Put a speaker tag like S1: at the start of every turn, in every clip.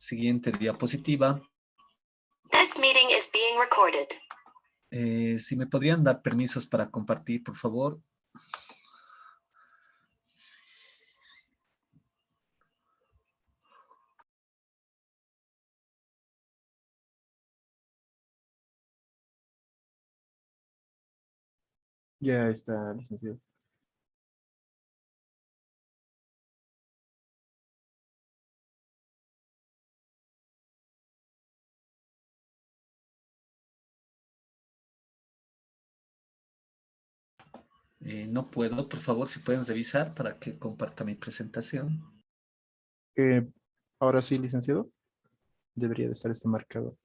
S1: Siguiente diapositiva.
S2: This meeting is being recorded.
S1: Si me podrían dar permisos para compartir, por favor.
S3: Ya está, licenciado.
S1: No puedo, por favor, si pueden revisar para que comparta mi presentación.
S3: Ahora sí, licenciado. Debería de estar este marcado.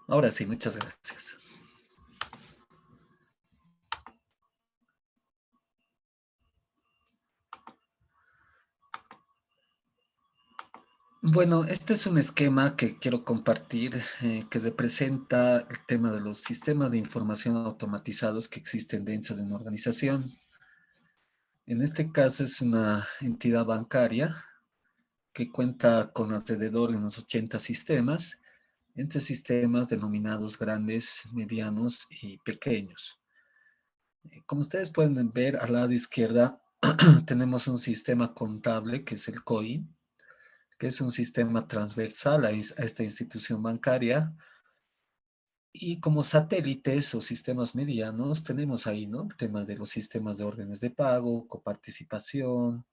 S1: Ahora sí, muchas gracias. Bueno, este es un esquema que quiero compartir que representa el tema de los sistemas de información automatizados que existen dentro de una organización. En este caso es una entidad bancaria que cuenta con alrededor de unos 80 sistemas, entre sistemas denominados grandes, medianos y pequeños. Como ustedes pueden ver, al lado izquierda tenemos un sistema contable que es el COI, que es un sistema transversal a esta institución bancaria. Y como satélites o sistemas medianos tenemos ahí, ¿no? El tema de los sistemas de órdenes de pago, coparticipación,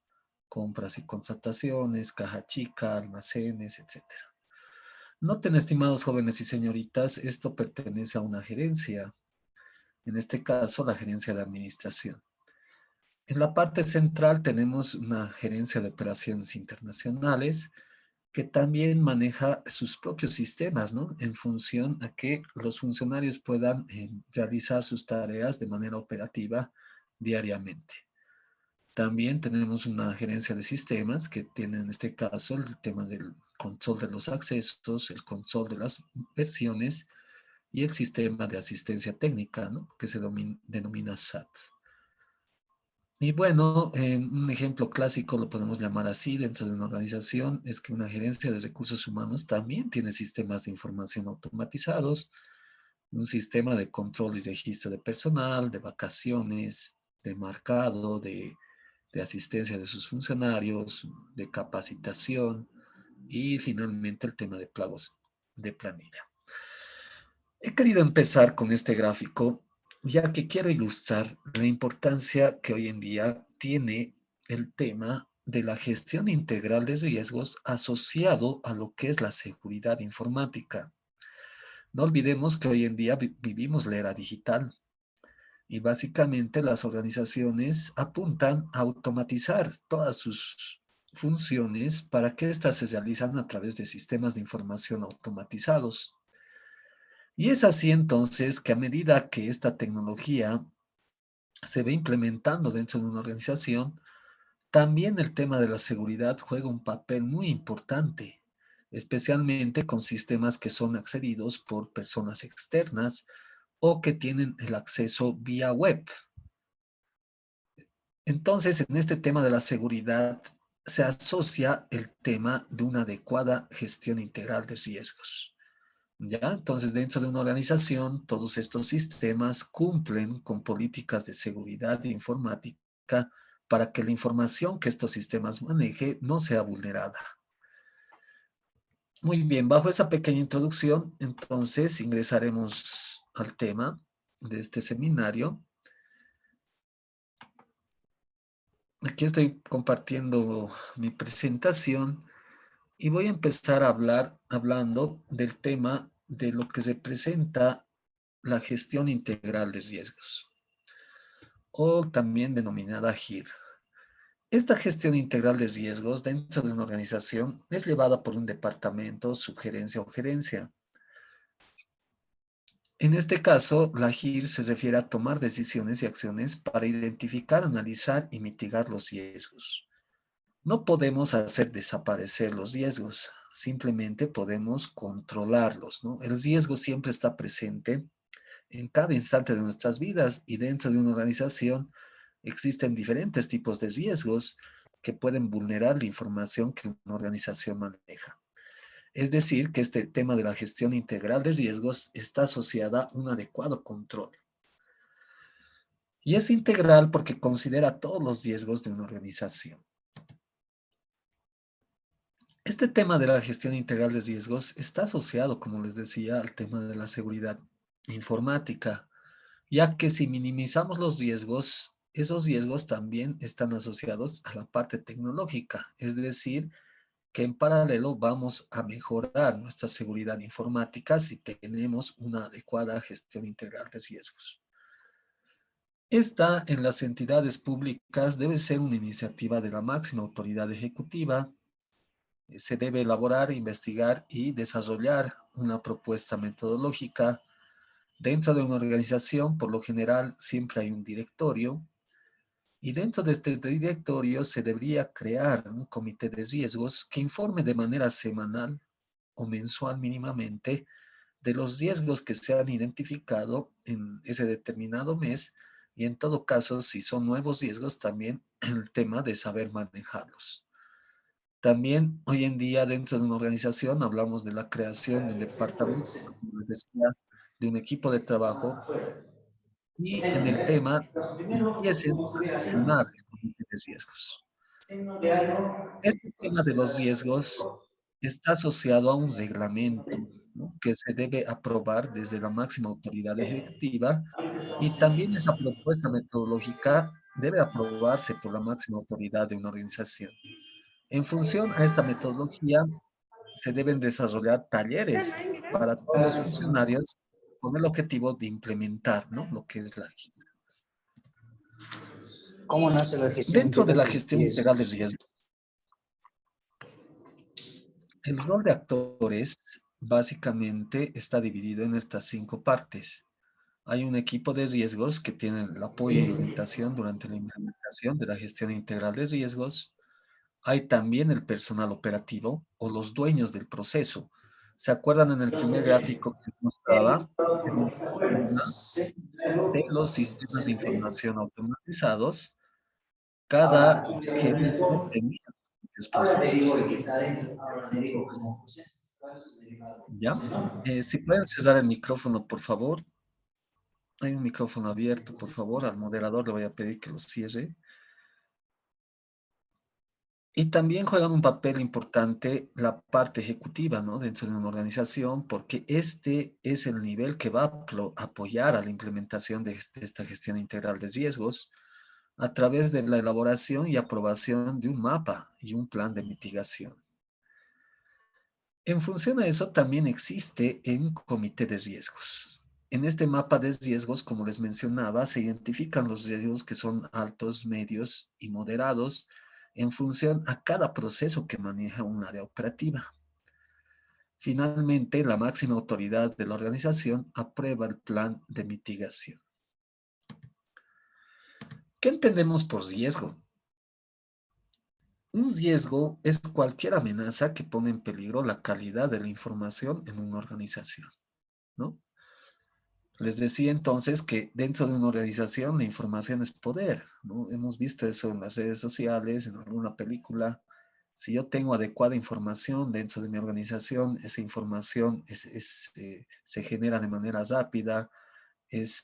S1: compras y contrataciones, caja chica, almacenes, etcétera. Noten, estimados jóvenes y señoritas, esto pertenece a una gerencia, en este caso la gerencia de administración. En la parte central tenemos una gerencia de operaciones internacionales que también maneja sus propios sistemas, ¿no? En función a que los funcionarios puedan realizar sus tareas de manera operativa diariamente. También tenemos una gerencia de sistemas que tiene en este caso el tema del control de los accesos, el control de las versiones y el sistema de asistencia técnica, ¿no? Que se denomina SAT. Y bueno, un ejemplo clásico, lo podemos llamar así, dentro de una organización, es que una gerencia de recursos humanos también tiene sistemas de información automatizados, un sistema de control y registro de personal, de vacaciones, de marcado, de asistencia de sus funcionarios, de capacitación y finalmente el tema de pagos de planilla. He querido empezar con este gráfico ya que quiero ilustrar la importancia que hoy en día tiene el tema de la gestión integral de riesgos asociado a lo que es la seguridad informática. No olvidemos que hoy en día vivimos la era digital y básicamente las organizaciones apuntan a automatizar todas sus funciones para que éstas se realizan a través de sistemas de información automatizados. Y es así entonces que a medida que esta tecnología se ve implementando dentro de una organización, también el tema de la seguridad juega un papel muy importante, especialmente con sistemas que son accedidos por personas externas o que tienen el acceso vía web. Entonces, en este tema de la seguridad se asocia el tema de una adecuada gestión integral de riesgos. ¿Ya? Entonces, dentro de una organización, todos estos sistemas cumplen con políticas de seguridad informática para que la información que estos sistemas manejen no sea vulnerada. Muy bien, bajo esa pequeña introducción, entonces ingresaremos al tema de este seminario. Aquí estoy compartiendo mi presentación y voy a empezar a hablando del tema de lo que representa la gestión integral de riesgos, o también denominada GIR. Esta gestión integral de riesgos dentro de una organización es llevada por un departamento, subgerencia o gerencia. En este caso, la GIR se refiere a tomar decisiones y acciones para identificar, analizar y mitigar los riesgos. No podemos hacer desaparecer los riesgos, simplemente podemos controlarlos, ¿no? El riesgo siempre está presente en cada instante de nuestras vidas y dentro de una organización existen diferentes tipos de riesgos que pueden vulnerar la información que una organización maneja. Es decir, que este tema de la gestión integral de riesgos está asociada a un adecuado control. Y es integral porque considera todos los riesgos de una organización. Este tema de la gestión integral de riesgos está asociado, como les decía, al tema de la seguridad informática, ya que si minimizamos los riesgos, esos riesgos también están asociados a la parte tecnológica, es decir, que en paralelo vamos a mejorar nuestra seguridad informática si tenemos una adecuada gestión integral de riesgos. Esta en las entidades públicas debe ser una iniciativa de la máxima autoridad ejecutiva. Se debe elaborar, investigar y desarrollar una propuesta metodológica. Dentro de una organización, por lo general, siempre hay un directorio y dentro de este directorio se debería crear un comité de riesgos que informe de manera semanal o mensual mínimamente de los riesgos que se han identificado en ese determinado mes y en todo caso, si son nuevos riesgos, también el tema de saber manejarlos. También hoy en día dentro de una organización hablamos de la creación de un departamento, como les decía, de un equipo de trabajo y en el tema empiecen a gestionar el comité de riesgos. Este tema de los riesgos está asociado a un reglamento, ¿no?, que se debe aprobar desde la máxima autoridad ejecutiva y también esa propuesta metodológica debe aprobarse por la máxima autoridad de una organización. En función a esta metodología, se deben desarrollar talleres para todos los funcionarios con el objetivo de implementar, ¿no?, lo que es la guía.
S4: ¿Cómo nace la gestión
S1: Dentro de
S4: integral
S1: la
S4: de
S1: gestión integral de
S4: riesgos?
S1: riesgos, el rol de actores básicamente está dividido en estas 5 partes. Hay un equipo de riesgos que tiene el apoyo y orientación durante la implementación de la gestión integral de riesgos. Hay también el personal operativo o los dueños del proceso. ¿Se acuerdan en el primer gráfico que mostraba en una columna de los sistemas de información automatizados? Cada gerente tenía sus procesos. ¿Ya? Si pueden cerrar el micrófono, por favor. Hay un micrófono abierto, por favor. Al moderador le voy a pedir que lo cierre. Y también juegan un papel importante la parte ejecutiva, ¿no?, dentro de una organización, porque este es el nivel que va a apoyar a la implementación de esta gestión integral de riesgos a través de la elaboración y aprobación de un mapa y un plan de mitigación. En función a eso, también existe un comité de riesgos. En este mapa de riesgos, como les mencionaba, se identifican los riesgos que son altos, medios y moderados en función a cada proceso que maneja un área operativa. Finalmente, la máxima autoridad de la organización aprueba el plan de mitigación. ¿Qué entendemos por riesgo? Un riesgo es cualquier amenaza que pone en peligro la calidad de la información en una organización, ¿no? Les decía entonces que dentro de una organización la información es poder, ¿no? Hemos visto eso en las redes sociales, en alguna película. Si yo tengo adecuada información dentro de mi organización, esa información se genera de manera rápida, es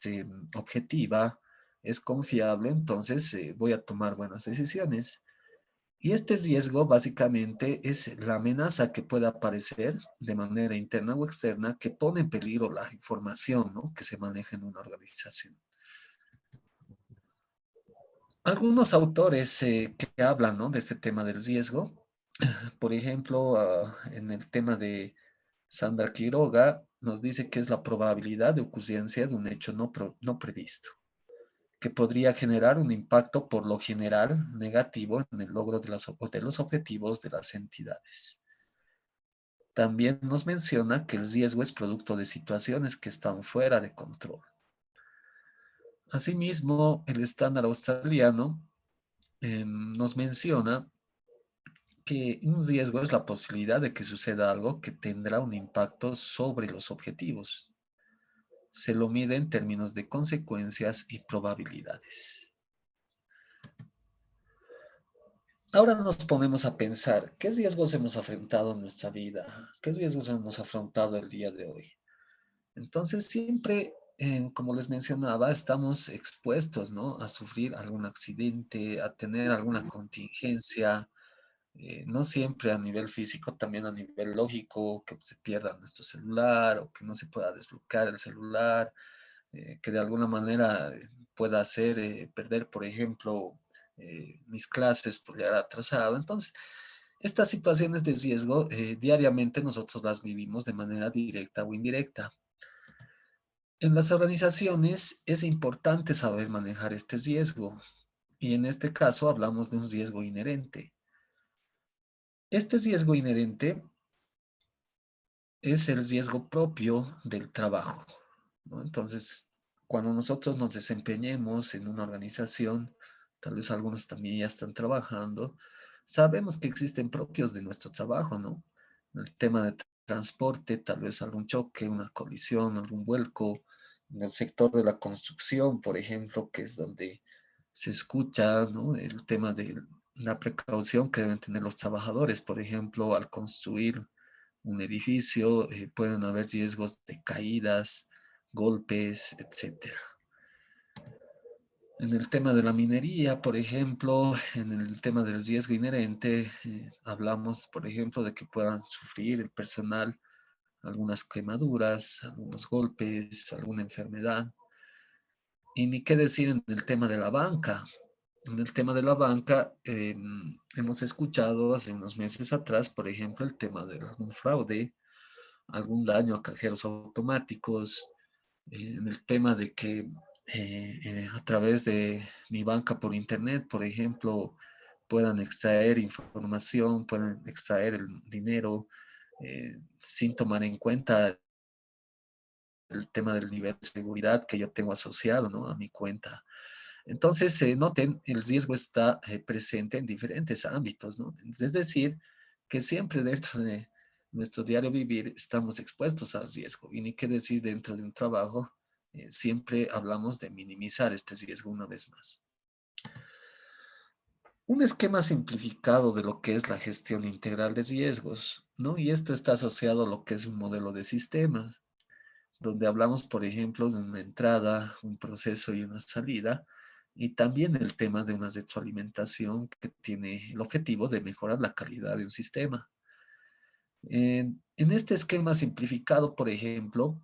S1: objetiva, es confiable, entonces voy a tomar buenas decisiones. Y este riesgo básicamente es la amenaza que puede aparecer de manera interna o externa que pone en peligro la información, ¿no?, que se maneja en una organización. Algunos autores que hablan, ¿no?, de este tema del riesgo, por ejemplo, en el tema de Sandra Quiroga, nos dice que es la probabilidad de ocurrencia de un hecho no previsto, que podría generar un impacto por lo general negativo en el logro de los objetivos de las entidades. También nos menciona que el riesgo es producto de situaciones que están fuera de control. Asimismo, el estándar australiano nos menciona que un riesgo es la posibilidad de que suceda algo que tendrá un impacto sobre los objetivos. se lo mide en términos de consecuencias y probabilidades. Ahora nos ponemos a pensar, ¿qué riesgos hemos afrontado en nuestra vida? ¿Qué riesgos hemos afrontado el día de hoy? Entonces, siempre, como les mencionaba, estamos expuestos, ¿no? A sufrir algún accidente, a tener alguna contingencia, no siempre a nivel físico, también a nivel lógico, que se pierda nuestro celular o que no se pueda desbloquear el celular, que de alguna manera pueda hacer perder, por ejemplo, mis clases por llegar atrasado. Entonces, estas situaciones de riesgo diariamente nosotros las vivimos de manera directa o indirecta. En las organizaciones es importante saber manejar este riesgo y en este caso hablamos de un riesgo inherente. Este riesgo inherente es el riesgo propio del trabajo, ¿no? Entonces, cuando nosotros nos desempeñemos en una organización, tal vez algunos también ya están trabajando, sabemos que existen propios de nuestro trabajo, ¿no? El tema de transporte, tal vez algún choque, una colisión, algún vuelco. En el sector de la construcción, por ejemplo, que es donde se escucha, ¿no? El tema de la precaución que deben tener los trabajadores, por ejemplo, al construir un edificio, pueden haber riesgos de caídas, golpes, etcétera. En el tema de la minería, por ejemplo, en el tema del riesgo inherente, hablamos, por ejemplo, de que puedan sufrir el personal algunas quemaduras, algunos golpes, alguna enfermedad. Y ni qué decir en el tema de la banca. En el tema de la banca, hemos escuchado hace unos meses atrás, por ejemplo, el tema de algún fraude, algún daño a cajeros automáticos, en el tema de que a través de mi banca por internet, por ejemplo, puedan extraer información, puedan extraer el dinero sin tomar en cuenta el tema del nivel de seguridad que yo tengo asociado, ¿no? A mi cuenta. Entonces, noten, el riesgo está presente en diferentes ámbitos, ¿no? Es decir, que siempre dentro de nuestro diario vivir estamos expuestos al riesgo. Y ni qué decir dentro de un trabajo, siempre hablamos de minimizar este riesgo una vez más. Un esquema simplificado de lo que es la gestión integral de riesgos, ¿no? Y esto está asociado a lo que es un modelo de sistemas, donde hablamos, por ejemplo, de una entrada, un proceso y una salida, y también el tema de una retroalimentación que tiene el objetivo de mejorar la calidad de un sistema. En este esquema simplificado, por ejemplo,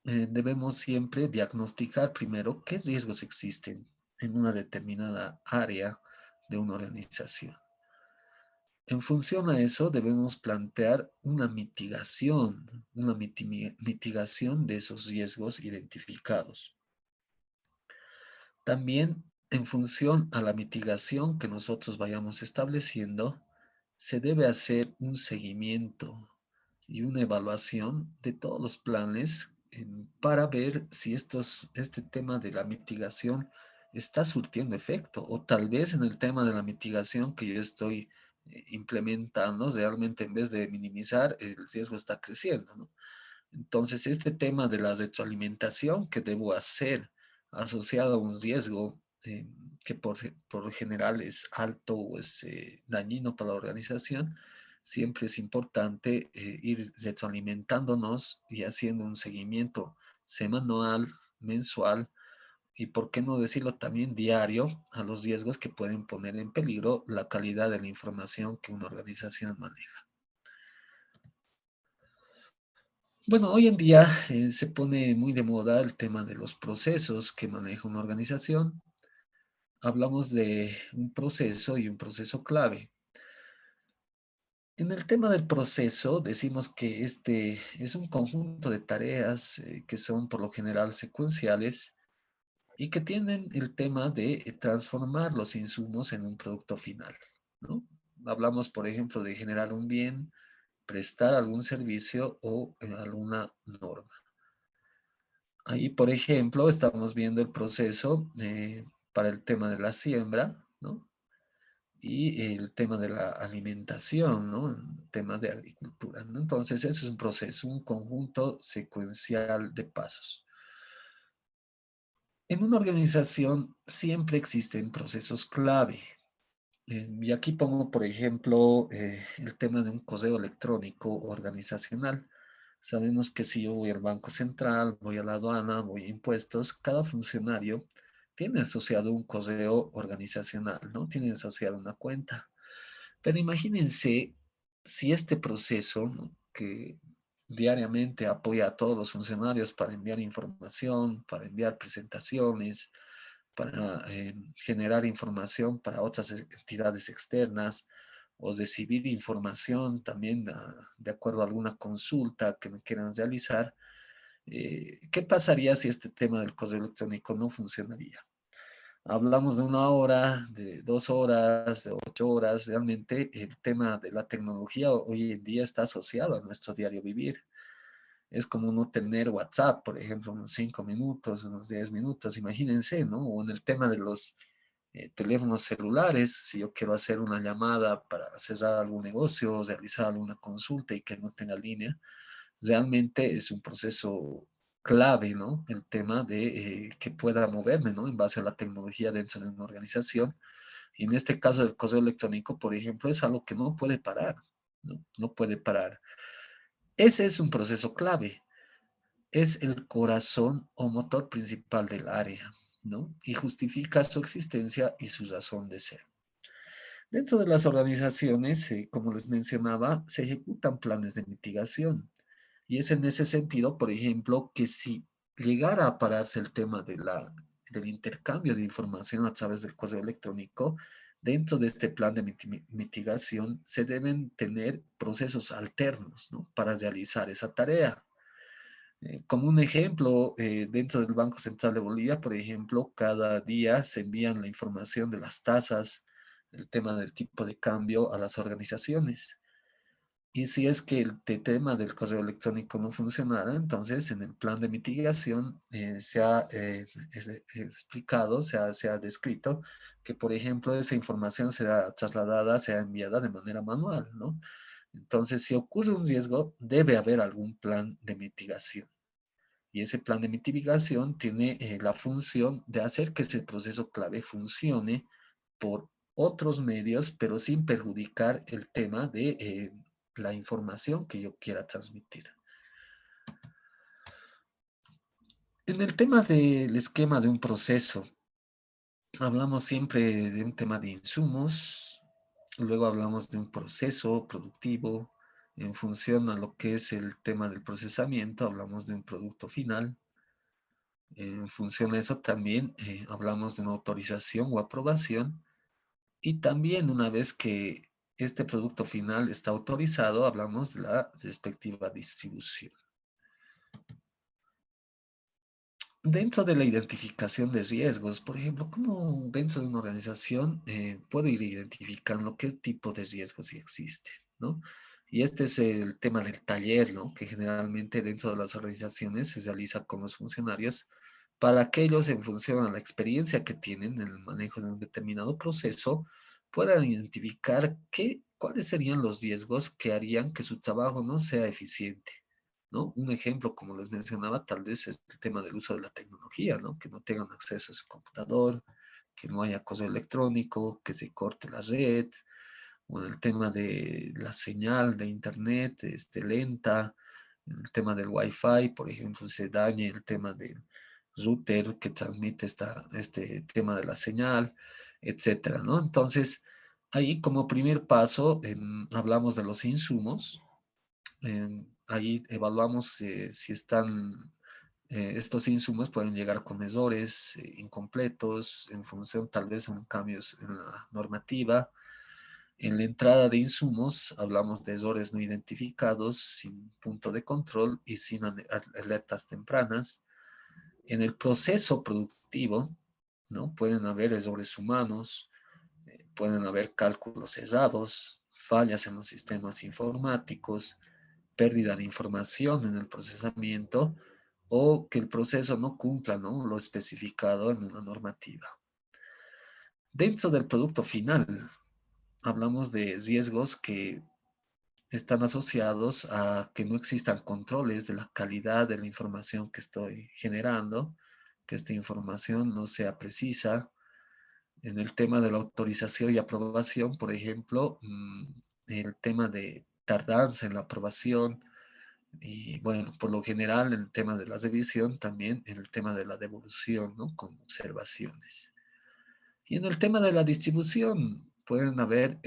S1: debemos siempre diagnosticar primero qué riesgos existen en una determinada área de una organización. En función a eso, debemos plantear una mitigación de esos riesgos identificados. También, en función a la mitigación que nosotros vayamos estableciendo, se debe hacer un seguimiento y una evaluación de todos los planes para ver si este tema de la mitigación está surtiendo efecto o tal vez en el tema de la mitigación que yo estoy implementando, realmente en vez de minimizar, el riesgo está creciendo, ¿no? Entonces, este tema de la retroalimentación que debo hacer asociado a un riesgo que por general es alto o es dañino para la organización, siempre es importante ir retroalimentándonos y haciendo un seguimiento semanal, mensual y, por qué no decirlo, también diario a los riesgos que pueden poner en peligro la calidad de la información que una organización maneja. Bueno, hoy en día se pone muy de moda el tema de los procesos que maneja una organización. Hablamos de un proceso y un proceso clave. En el tema del proceso decimos que este es un conjunto de tareas que son por lo general secuenciales y que tienen el tema de transformar los insumos en un producto final, ¿no? Hablamos, por ejemplo, de generar un bien, prestar algún servicio o alguna norma. Ahí, por ejemplo, estamos viendo el proceso para el tema de la siembra, ¿no? Y el tema de la alimentación, ¿no? El tema de agricultura, ¿no? Entonces, eso es un proceso, un conjunto secuencial de pasos. En una organización siempre existen procesos clave. Y aquí pongo, por ejemplo, el tema de un correo electrónico organizacional. Sabemos que si yo voy al Banco Central, voy a la aduana, voy a impuestos, cada funcionario tiene asociado un correo organizacional, ¿no? Tiene asociado una cuenta. Pero imagínense si este proceso, ¿no?, que diariamente apoya a todos los funcionarios para enviar información, para enviar presentaciones, para generar información para otras entidades externas o recibir información también de acuerdo a alguna consulta que me quieran realizar. ¿Qué pasaría si este tema del correo electrónico no funcionaría? Hablamos de 1 hora, de 2 horas, de 8 horas. Realmente el tema de la tecnología hoy en día está asociado a nuestro diario vivir. Es como no tener WhatsApp, por ejemplo, unos 5 minutos, unos 10 minutos, imagínense, ¿no? O en el tema de los teléfonos celulares, si yo quiero hacer una llamada para cerrar algún negocio, o realizar alguna consulta y que no tenga línea, realmente es un proceso clave, ¿no? El tema de que pueda moverme, ¿no? En base a la tecnología dentro de una organización. Y en este caso del correo electrónico, por ejemplo, es algo que no puede parar, ¿no? No puede parar. Ese es un proceso clave. Es el corazón o motor principal del área, ¿no? Y justifica su existencia y su razón de ser. Dentro de las organizaciones, como les mencionaba, se ejecutan planes de mitigación. Y es en ese sentido, por ejemplo, que si llegara a pararse el tema del intercambio de información a través del correo electrónico, dentro de este plan de mitigación se deben tener procesos alternos, ¿no?, para realizar esa tarea. Como un ejemplo, dentro del Banco Central de Bolivia, por ejemplo, cada día se envían la información de las tasas, el tema del tipo de cambio a las organizaciones. Y si es que el tema del correo electrónico no funcionara, entonces en el plan de mitigación se ha explicado, se ha descrito que, por ejemplo, esa información será trasladada, será enviada de manera manual, ¿no? Entonces, si ocurre un riesgo, debe haber algún plan de mitigación. Y ese plan de mitigación tiene la función de hacer que ese proceso clave funcione por otros medios, pero sin perjudicar el tema de la información que yo quiera transmitir. En el tema del esquema de un proceso, hablamos siempre de un tema de insumos, luego hablamos de un proceso productivo, en función a lo que es el tema del procesamiento, hablamos de un producto final. En función a eso también hablamos de una autorización o aprobación, y también una vez que este producto final está autorizado, hablamos de la respectiva distribución. Dentro de la identificación de riesgos, por ejemplo, ¿cómo dentro de una organización puedo ir identificando qué tipo de riesgos existen, ¿no? Y este es el tema del taller, ¿no?, que generalmente dentro de las organizaciones se realiza con los funcionarios para que ellos, en función a la experiencia que tienen en el manejo de un determinado proceso, puedan identificar cuáles serían los riesgos que harían que su trabajo no sea eficiente, ¿no? Un ejemplo, como les mencionaba, tal vez es el tema del uso de la tecnología, ¿no? Que no tengan acceso a su computador, que no haya correo electrónico, que se corte la red, o el tema de la señal de internet lenta, el tema del Wi-Fi, por ejemplo, se dañe el tema del router que transmite este tema de la señal, etcétera, ¿no? Entonces, ahí como primer paso hablamos de los insumos. Ahí evaluamos si estos insumos pueden llegar con errores incompletos en función tal vez a cambios en la normativa. En la entrada de insumos hablamos de errores no identificados, sin punto de control y sin alertas tempranas. En el proceso productivo, ¿no?, pueden haber errores humanos, pueden haber cálculos errados, fallas en los sistemas informáticos, pérdida de información en el procesamiento, o que el proceso no cumpla, ¿no?, lo especificado en una normativa. Dentro del producto final, hablamos de riesgos que están asociados a que no existan controles de la calidad de la información que estoy generando. que esta información no sea precisa. En el tema de la autorización y aprobación, por ejemplo, el tema de tardanza en la aprobación y, bueno, por lo general, en el tema de la revisión, también en el tema de la devolución, ¿no? Con observaciones. Y en el tema de la distribución, pueden haber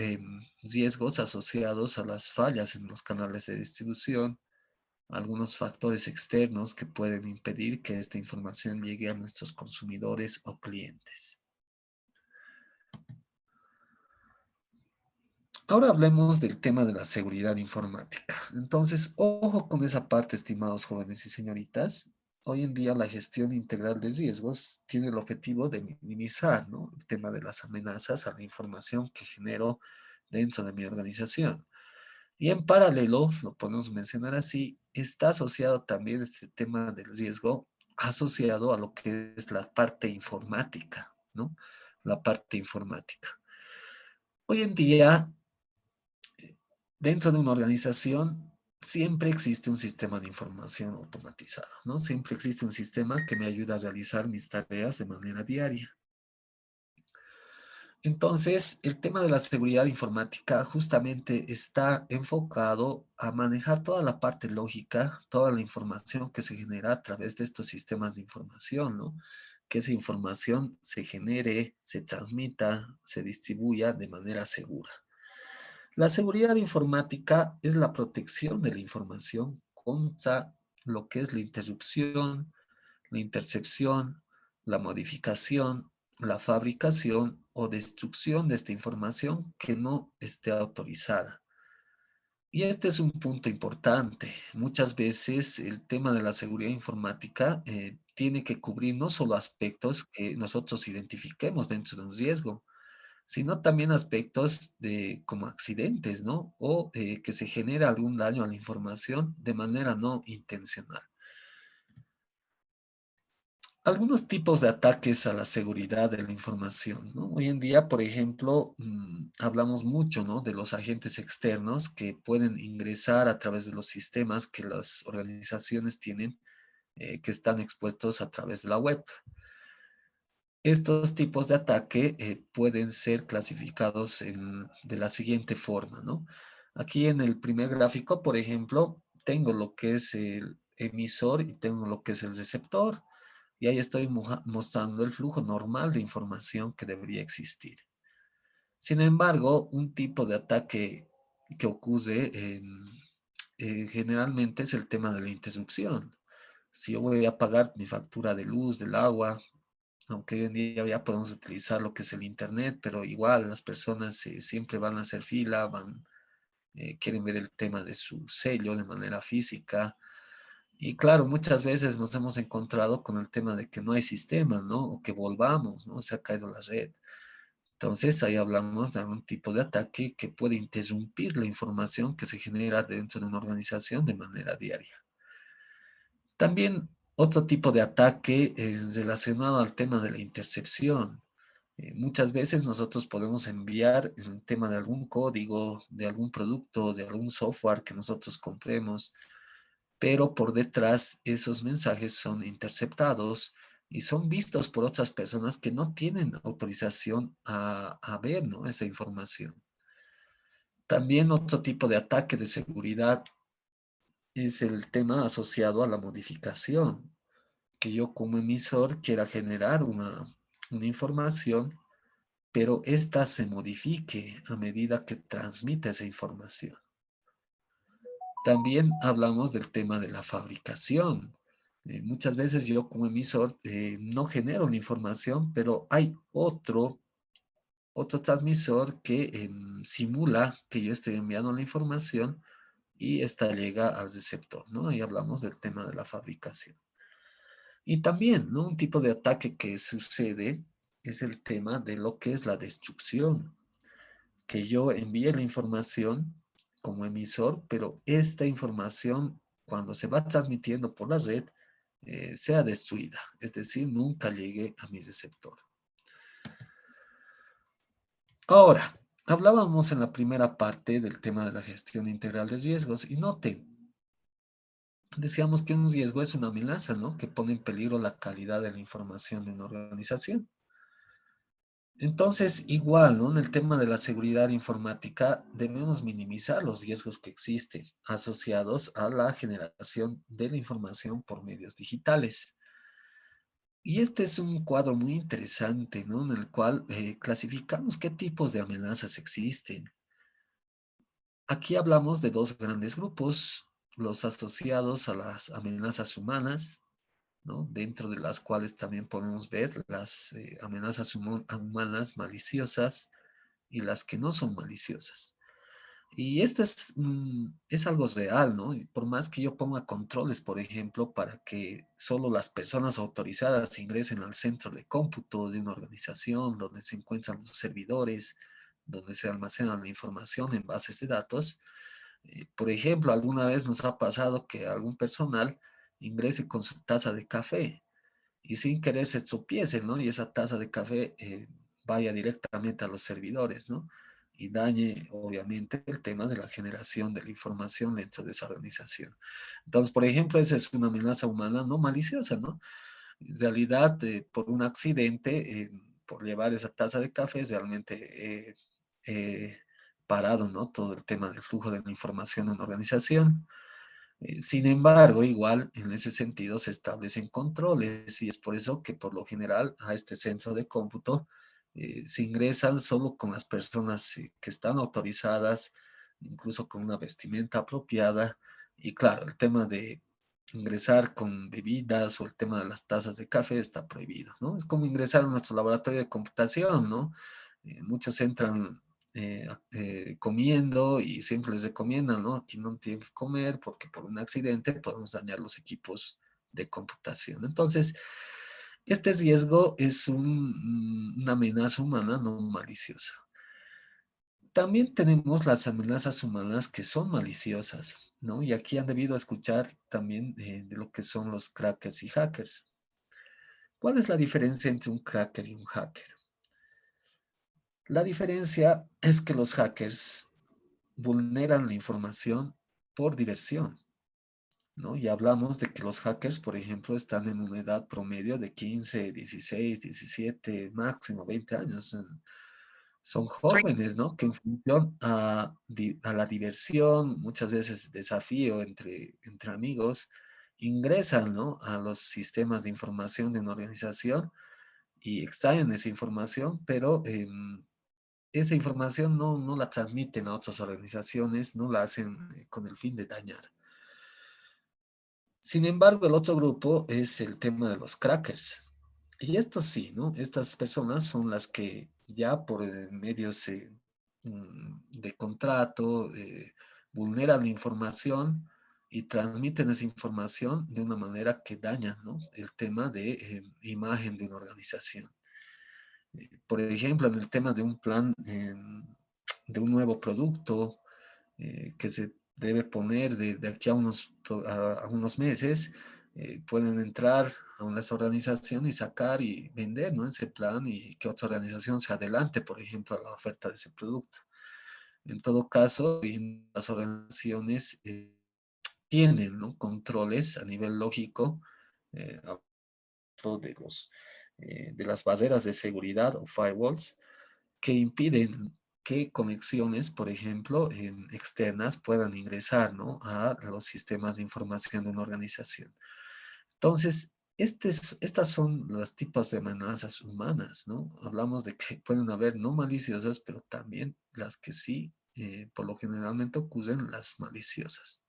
S1: riesgos asociados a las fallas en los canales de distribución, algunos factores externos que pueden impedir que esta información llegue a nuestros consumidores o clientes. Ahora hablemos del tema de la seguridad informática. Entonces, ojo con esa parte, estimados jóvenes y señoritas. Hoy en día la gestión integral de riesgos tiene el objetivo de minimizar, ¿no?, el tema de las amenazas a la información que genero dentro de mi organización. Y en paralelo, lo podemos mencionar así, está asociado también este tema del riesgo asociado a lo que es la parte informática, ¿no? La parte informática. Hoy en día, dentro de una organización, siempre existe un sistema de información automatizado, ¿no? Siempre existe un sistema que me ayuda a realizar mis tareas de manera diaria. Entonces, el tema de la seguridad informática justamente está enfocado a manejar toda la parte lógica, toda la información que se genera a través de estos sistemas de información, ¿no? Que esa información se genere, se transmita, se distribuya de manera segura. La seguridad informática es la protección de la información contra lo que es la interrupción, la intercepción, la modificación, la fabricación o destrucción de esta información que no esté autorizada. Y este es un punto importante. Muchas veces el tema de la seguridad informática tiene que cubrir no solo aspectos que nosotros identifiquemos dentro de un riesgo, sino también aspectos de, como accidentes, ¿no? O que se genera algún daño a la información de manera no intencional. Algunos tipos de ataques a la seguridad de la información, ¿no? Hoy en día, por ejemplo, hablamos mucho, ¿no?, de los agentes externos que pueden ingresar a través de los sistemas que las organizaciones tienen, que están expuestos a través de la web. Estos tipos de ataque pueden ser clasificados de la siguiente forma, ¿no? Aquí en el primer gráfico, por ejemplo, tengo lo que es el emisor y tengo lo que es el receptor. Y ahí estoy mostrando el flujo normal de información que debería existir. Sin embargo, un tipo de ataque que ocurre generalmente es el tema de la interrupción. Si yo voy a pagar mi factura de luz, del agua, aunque hoy en día ya podemos utilizar lo que es el internet, pero igual las personas siempre van a hacer fila, quieren ver el tema de su sello de manera física. Y claro, muchas veces nos hemos encontrado con el tema de que no hay sistema, ¿no? O que volvamos, ¿no? Se ha caído la red. Entonces, ahí hablamos de algún tipo de ataque que puede interrumpir la información que se genera dentro de una organización de manera diaria. También otro tipo de ataque es relacionado al tema de la intercepción. Muchas veces nosotros podemos enviar el tema de algún código, de algún producto, de algún software que nosotros compremos, pero por detrás esos mensajes son interceptados y son vistos por otras personas que no tienen autorización a ver, ¿no?, esa información. También otro tipo de ataque de seguridad es el tema asociado a la modificación, que yo como emisor quiera generar una información, pero ésta se modifique a medida que transmite esa información. También hablamos del tema de la fabricación. Muchas veces yo como emisor no genero la información, pero hay otro transmisor que simula que yo estoy enviando la información y esta llega al receptor, ¿no? Ahí hablamos del tema de la fabricación. Y también, ¿no?, un tipo de ataque que sucede es el tema de lo que es la destrucción, que yo envíe la información como emisor, pero esta información, cuando se va transmitiendo por la red, sea destruida, es decir, nunca llegue a mi receptor. Ahora, hablábamos en la primera parte del tema de la gestión integral de riesgos y noten, Decíamos que un riesgo es una amenaza, ¿no? Que pone en peligro la calidad de la información de una organización. Entonces, igual, ¿no? En el tema de la seguridad informática, debemos minimizar los riesgos que existen asociados a la generación de la información por medios digitales. Y este es un cuadro muy interesante, ¿no? En el cual clasificamos qué tipos de amenazas existen. Aquí hablamos de dos grandes grupos, los asociados a las amenazas humanas, ¿no? Dentro de las cuales también podemos ver las amenazas humanas maliciosas y las que no son maliciosas. Y esto es algo real, ¿no? Y por más que yo ponga controles, por ejemplo, para que solo las personas autorizadas ingresen al centro de cómputo de una organización donde se encuentran los servidores, donde se almacena la información en bases de datos. Por ejemplo, alguna vez nos ha pasado que algún personal ingrese con su taza de café y sin querer se tropiece, ¿no? Y esa taza de café vaya directamente a los servidores, ¿no? Y dañe, obviamente, el tema de la generación de la información dentro de esa organización. Entonces, por ejemplo, esa es una amenaza humana no maliciosa, ¿no? En realidad, por un accidente, por llevar esa taza de café, realmente parado, ¿no? Todo el tema del flujo de la información en la organización. Sin embargo, igual en ese sentido se establecen controles y es por eso que por lo general a este centro de cómputo se ingresan solo con las personas que están autorizadas, incluso con una vestimenta apropiada. Y claro, el tema de ingresar con bebidas o el tema de las tazas de café está prohibido, ¿no? Es como ingresar a nuestro laboratorio de computación, ¿no? Muchos entran comiendo y siempre les recomiendan, ¿no? Aquí no tienen que comer porque por un accidente podemos dañar los equipos de computación. Entonces, este riesgo es una amenaza humana no maliciosa. También tenemos las amenazas humanas que son maliciosas, ¿no? Y aquí han debido escuchar también de lo que son los crackers y hackers. ¿Cuál es la diferencia entre un cracker y un hacker? La diferencia es que los hackers vulneran la información por diversión, ¿no? Y hablamos de que los hackers, por ejemplo, están en una edad promedio de 15, 16, 17, máximo 20 años. Son jóvenes, ¿no? Que en función a la diversión, muchas veces desafío entre amigos, ingresan, ¿no? A los sistemas de información de una organización y extraen esa información, pero esa información no la transmiten a otras organizaciones, no la hacen con el fin de dañar. Sin embargo, el otro grupo es el tema de los crackers. Y esto sí, ¿no? Estas personas son las que ya por medios de contrato vulneran la información y transmiten esa información de una manera que daña, ¿no? El tema de imagen de una organización. Por ejemplo, en el tema de un plan de un nuevo producto que se debe poner de aquí a unos meses, pueden entrar a unas organizaciones y sacar y vender, ¿no? Ese plan y que otra organización se adelante, por ejemplo, a la oferta de ese producto. En todo caso, las organizaciones tienen, ¿no? Controles a nivel lógico, de de las barreras de seguridad o firewalls que impiden que conexiones, por ejemplo, externas puedan ingresar, ¿no? A los sistemas de información de una organización. Entonces, estas son los tipos de amenazas humanas, ¿no? Hablamos de que pueden haber no maliciosas, pero también las que sí, por lo generalmente ocurren las maliciosas.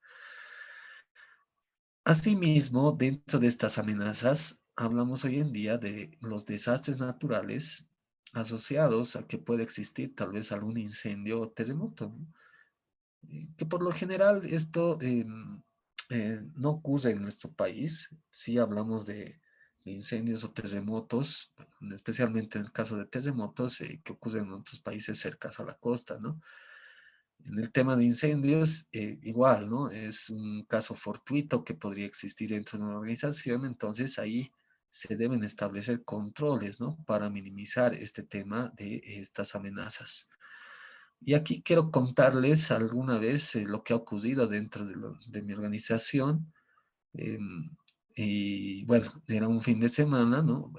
S1: Asimismo, dentro de estas amenazas, hablamos hoy en día de los desastres naturales asociados a que puede existir tal vez algún incendio o terremoto, ¿no? Que por lo general esto no ocurre en nuestro país. Sí hablamos de incendios o terremotos, especialmente en el caso de terremotos que ocurren en otros países cercanos a la costa, ¿no? En el tema de incendios, igual, ¿no? Es un caso fortuito que podría existir dentro de una organización, entonces ahí se deben establecer controles, ¿no? Para minimizar este tema de estas amenazas. Y aquí quiero contarles alguna vez lo que ha ocurrido dentro de mi organización Y bueno, era un fin de semana, ¿no?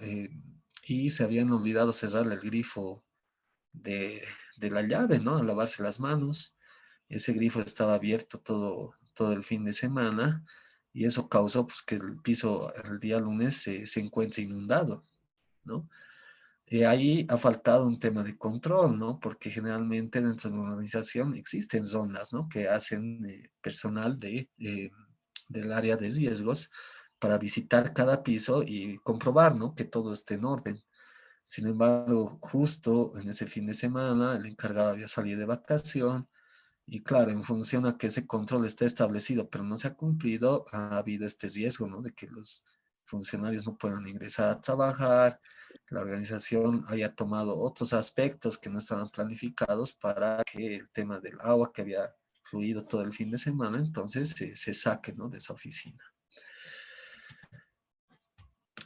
S1: Y se habían olvidado cerrar el grifo de, de la llave, ¿no? A lavarse las manos. Ese grifo estaba abierto todo el fin de semana y eso causó pues, que el piso el día lunes se encuentre inundado, ¿no? Ahí ha faltado un tema de control, ¿no? Porque generalmente dentro de una organización existen zonas, ¿no? Que hacen personal del área de riesgos para visitar cada piso y comprobar, ¿no? Que todo esté en orden. Sin embargo, justo en ese fin de semana, el encargado había salido de vacación y claro, en función a que ese control esté establecido, pero no se ha cumplido, ha habido este riesgo, ¿no? De que los funcionarios no puedan ingresar a trabajar, la organización haya tomado otros aspectos que no estaban planificados para que el tema del agua que había fluido todo el fin de semana, entonces se saque, ¿no? De esa oficina.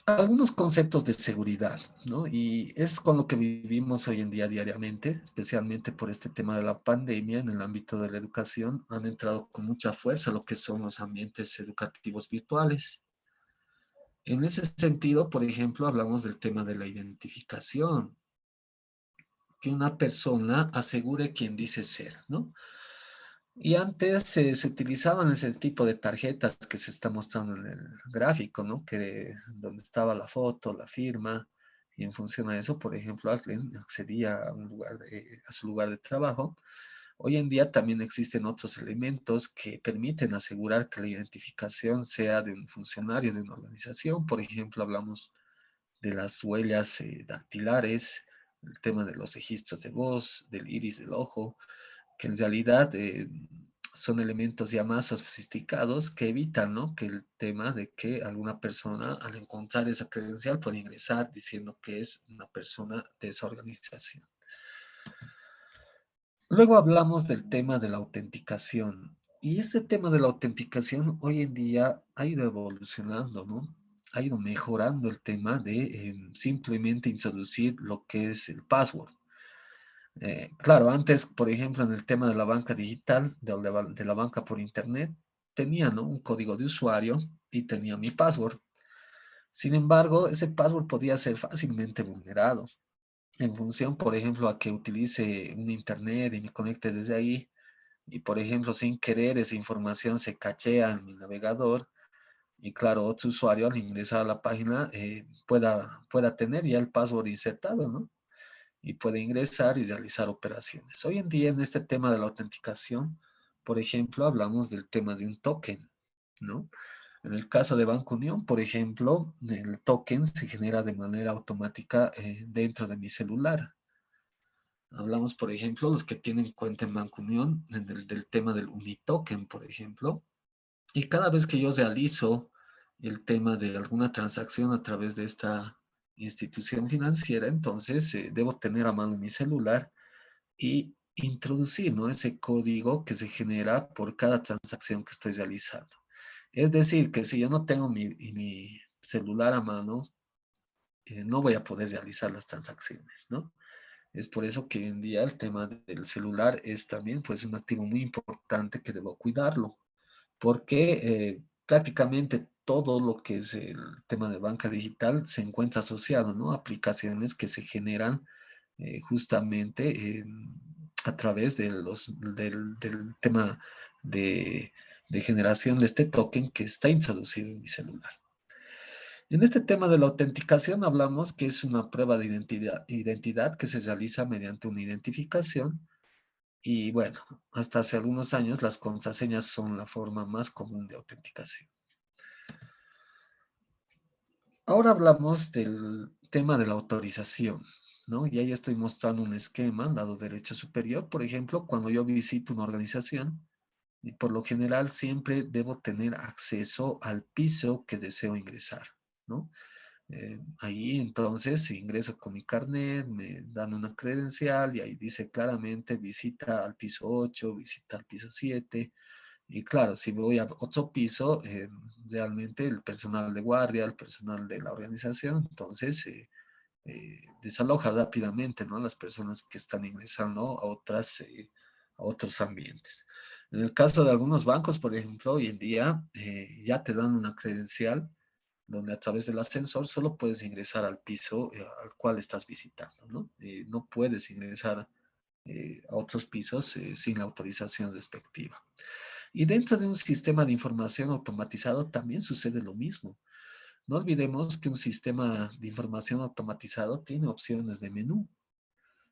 S1: Algunos conceptos de seguridad, ¿no? Y es con lo que vivimos hoy en día diariamente, especialmente por este tema de la pandemia en el ámbito de la educación, han entrado con mucha fuerza lo que son los ambientes educativos virtuales. En ese sentido, por ejemplo, hablamos del tema de la identificación, que una persona asegure quién dice ser, ¿no? Y antes se utilizaban ese tipo de tarjetas que se está mostrando en el gráfico, ¿no? Que donde estaba la foto, la firma, y en función a eso, por ejemplo, alguien accedía a a su lugar de trabajo. Hoy en día también existen otros elementos que permiten asegurar que la identificación sea de un funcionario de una organización. Por ejemplo, hablamos de las huellas dactilares, el tema de los registros de voz, del iris del ojo, que en realidad son elementos ya más sofisticados que evitan, ¿no? Que el tema de que alguna persona al encontrar esa credencial puede ingresar diciendo que es una persona de esa organización. Luego hablamos del tema de la autenticación. Y este tema de la autenticación hoy en día ha ido evolucionando, ¿no? Ha ido mejorando el tema de simplemente introducir lo que es el password. Claro, antes, por ejemplo, en el tema de la banca digital, de la banca por internet, tenía, ¿no? Un código de usuario y tenía mi password. Sin embargo, ese password podía ser fácilmente vulnerado en función, por ejemplo, a que utilice un internet y me conecte desde ahí y, por ejemplo, sin querer esa información se cachea en mi navegador y, claro, otro usuario al ingresar a la página pueda tener ya el password insertado, ¿no? Y puede ingresar y realizar operaciones. Hoy en día en este tema de la autenticación, por ejemplo, hablamos del tema de un token, ¿no? En el caso de Banco Unión, por ejemplo, el token se genera de manera automática dentro de mi celular. Hablamos, por ejemplo, los que tienen cuenta en Banco Unión, del tema del Unitoken, por ejemplo. Y cada vez que yo realizo el tema de alguna transacción a través de esta institución financiera, entonces debo tener a mano mi celular y introducir, ¿no? Ese código que se genera por cada transacción que estoy realizando. Es decir, que si yo no tengo mi celular a mano, no voy a poder realizar las transacciones, ¿no? Es por eso que hoy en día el tema del celular es también pues un activo muy importante que debo cuidarlo porque prácticamente todo lo que es el tema de banca digital se encuentra asociado, ¿no? Aplicaciones que se generan justamente a través del tema de generación de este token que está introducido en mi celular. En este tema de la autenticación hablamos que es una prueba de identidad que se realiza mediante una identificación y bueno, hasta hace algunos años las contraseñas son la forma más común de autenticación. Ahora hablamos del tema de la autorización, ¿no? Y ahí estoy mostrando un esquema, lado derecho superior. Por ejemplo, cuando yo visito una organización, y por lo general siempre debo tener acceso al piso que deseo ingresar, ¿no? Ahí entonces ingreso con mi carnet, me dan una credencial y ahí dice claramente visita al piso 8, visita al piso 7. Y claro, si voy a otro piso, realmente el personal de guardia, el personal de la organización, entonces desaloja rápidamente, ¿no? Las personas que están ingresando a otros ambientes. En el caso de algunos bancos, por ejemplo, hoy en día ya te dan una credencial donde a través del ascensor solo puedes ingresar al piso al cual estás visitando, ¿no? No puedes ingresar a otros pisos sin la autorización respectiva. Y dentro de un sistema de información automatizado también sucede lo mismo. No olvidemos que un sistema de información automatizado tiene opciones de menú.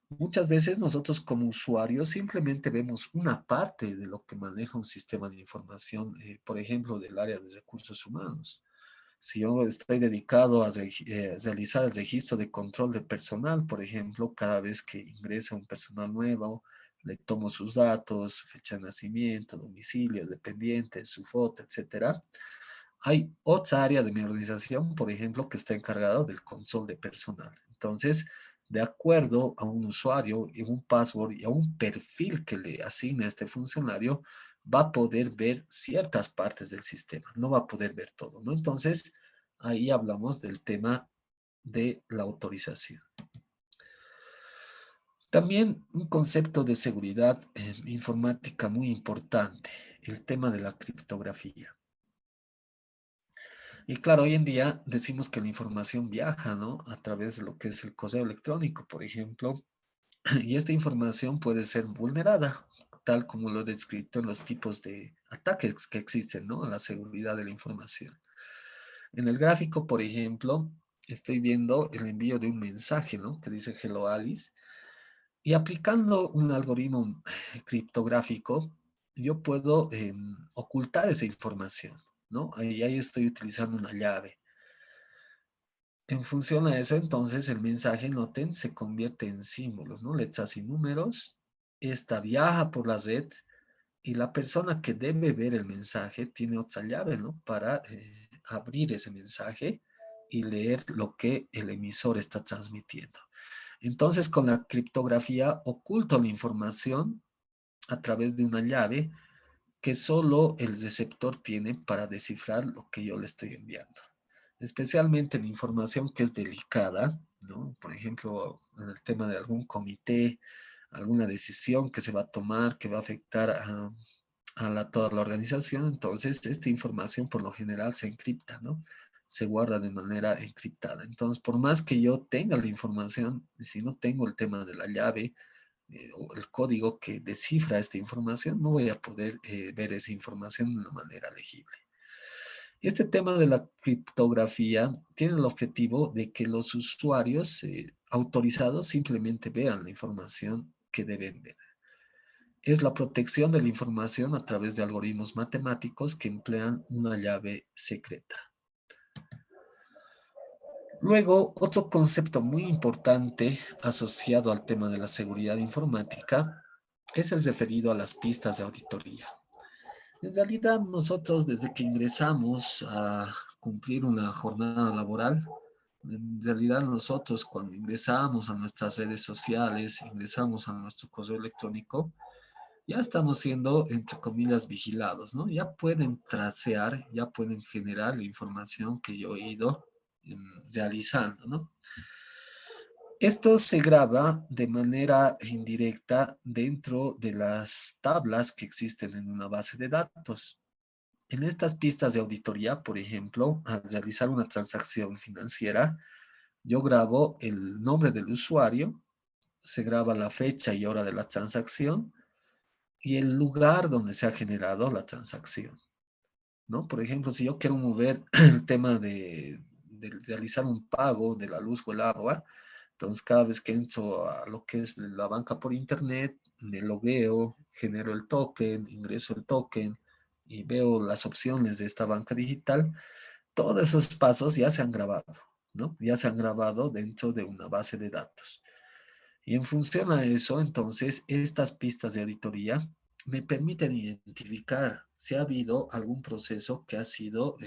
S1: Muchas veces nosotros como usuarios simplemente vemos una parte de lo que maneja un sistema de información, por ejemplo, del área de recursos humanos. Si yo estoy dedicado a realizar el registro de control de personal, por ejemplo, cada vez que ingresa un personal nuevo, le tomo sus datos, fecha de nacimiento, domicilio, dependiente, su foto, etcétera. Hay otra área de mi organización, por ejemplo, que está encargada del control de personal. Entonces, de acuerdo a un usuario y un password y a un perfil que le asigne a este funcionario, va a poder ver ciertas partes del sistema, no va a poder ver todo, ¿no? Entonces, ahí hablamos del tema de la autorización. También un concepto de seguridad informática muy importante, el tema de la criptografía. Y claro, hoy en día decimos que la información viaja, ¿no? A través de lo que es el correo electrónico, por ejemplo, y esta información puede ser vulnerada, tal como lo he descrito en los tipos de ataques que existen, ¿no? A la seguridad de la información. En el gráfico, por ejemplo, estoy viendo el envío de un mensaje, ¿no? Que dice Hello Alice. Y aplicando un algoritmo criptográfico, yo puedo ocultar esa información, ¿no? Ahí estoy utilizando una llave. En función a eso, entonces, el mensaje, noten, se convierte en símbolos, ¿no? Letras y números. Esta viaja por la red y la persona que debe ver el mensaje tiene otra llave, ¿no? Para abrir ese mensaje y leer lo que el emisor está transmitiendo. Entonces, con la criptografía oculto la información a través de una llave que solo el receptor tiene para descifrar lo que yo le estoy enviando. Especialmente la información que es delicada, ¿no? Por ejemplo, en el tema de algún comité, alguna decisión que se va a tomar que va a afectar a toda la organización, entonces esta información por lo general se encripta, ¿no? Se guarda de manera encriptada. Entonces, por más que yo tenga la información, si no tengo el tema de la llave, o el código que descifra esta información, no voy a poder ver esa información de una manera legible. Este tema de la criptografía tiene el objetivo de que los usuarios autorizados simplemente vean la información que deben ver. Es la protección de la información a través de algoritmos matemáticos que emplean una llave secreta. Luego, otro concepto muy importante asociado al tema de la seguridad informática es el referido a las pistas de auditoría. En realidad, nosotros desde que ingresamos a cumplir una jornada laboral, en realidad nosotros cuando ingresamos a nuestras redes sociales, ingresamos a nuestro correo electrónico, ya estamos siendo, entre comillas, vigilados, ¿no? Ya pueden tracear, ya pueden generar la información que yo he ido realizando, ¿no? Esto se graba de manera indirecta dentro de las tablas que existen en una base de datos. En estas pistas de auditoría, por ejemplo, al realizar una transacción financiera, yo grabo el nombre del usuario, se graba la fecha y hora de la transacción y el lugar donde se ha generado la transacción, ¿no? Por ejemplo, si yo quiero mover el tema de realizar un pago de la luz o el agua, entonces cada vez que entro a lo que es la banca por internet, me logueo, genero el token, ingreso el token y veo las opciones de esta banca digital, todos esos pasos ya se han grabado, ¿no? Ya se han grabado dentro de una base de datos. Y en función a eso, entonces, estas pistas de auditoría me permiten identificar si ha habido algún proceso que ha sido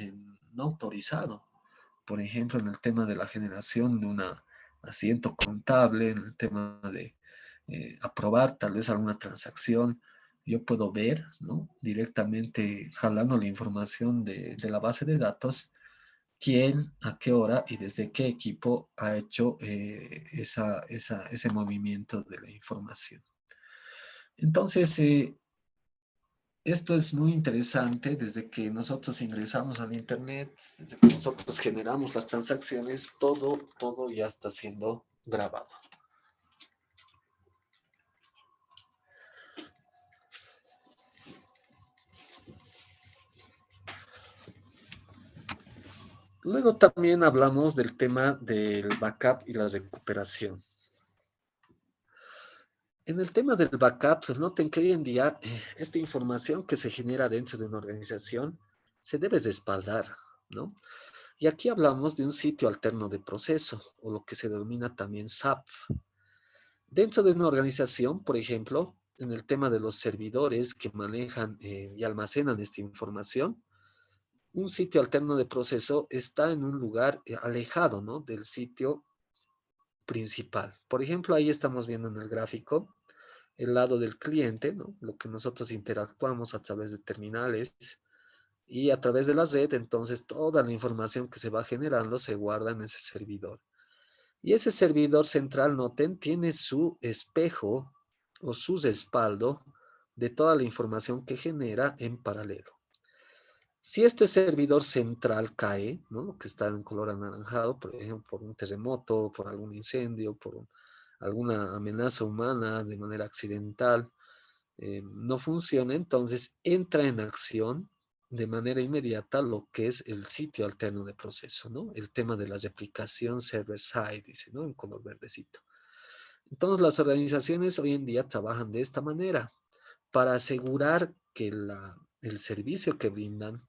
S1: no autorizado. Por ejemplo, en el tema de la generación de un asiento contable, en el tema de aprobar tal vez alguna transacción, yo puedo ver, ¿no? Directamente jalando la información de la base de datos, quién, a qué hora y desde qué equipo ha hecho ese movimiento de la información. Entonces, esto es muy interesante desde que nosotros ingresamos al Internet, desde que nosotros generamos las transacciones, todo ya está siendo grabado. Luego también hablamos del tema del backup y la recuperación. En el tema del backup, pues noten que hoy en día esta información que se genera dentro de una organización se debe respaldar, ¿no? Y aquí hablamos de un sitio alterno de proceso, o lo que se denomina también SAP. Dentro de una organización, por ejemplo, en el tema de los servidores que manejan y almacenan esta información, un sitio alterno de proceso está en un lugar alejado, ¿no?, del sitio principal. Por ejemplo, ahí estamos viendo en el gráfico el lado del cliente, ¿no?, lo que nosotros interactuamos a través de terminales y a través de la red, entonces toda la información que se va generando se guarda en ese servidor. Y ese servidor central, noten, tiene su espejo o su respaldo de toda la información que genera en paralelo. Si este servidor central cae, ¿no?, que está en color anaranjado, por ejemplo, por un terremoto, por algún incendio, por alguna amenaza humana de manera accidental, no funciona, entonces entra en acción de manera inmediata lo que es el sitio alterno de proceso, ¿no? El tema de la replicación server-side, dice, ¿no?, en color verdecito. Entonces, las organizaciones hoy en día trabajan de esta manera para asegurar que el servicio que brindan